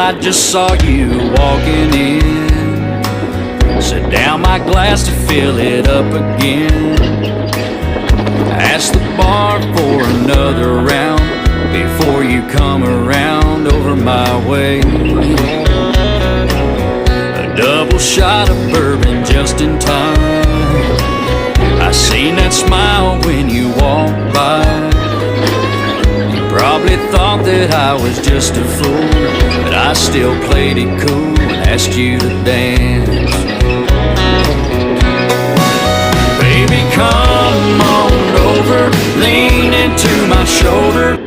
I just saw you walking in. Set down my glass to fill it up again. Ask the bar for another round before you come around over my way. A double shot of bourbon just in time. I seen that smile when you walked by. Probably thought that I was just a fool, but I still played it cool and asked you to dance. Baby, come on over, lean into my shoulder.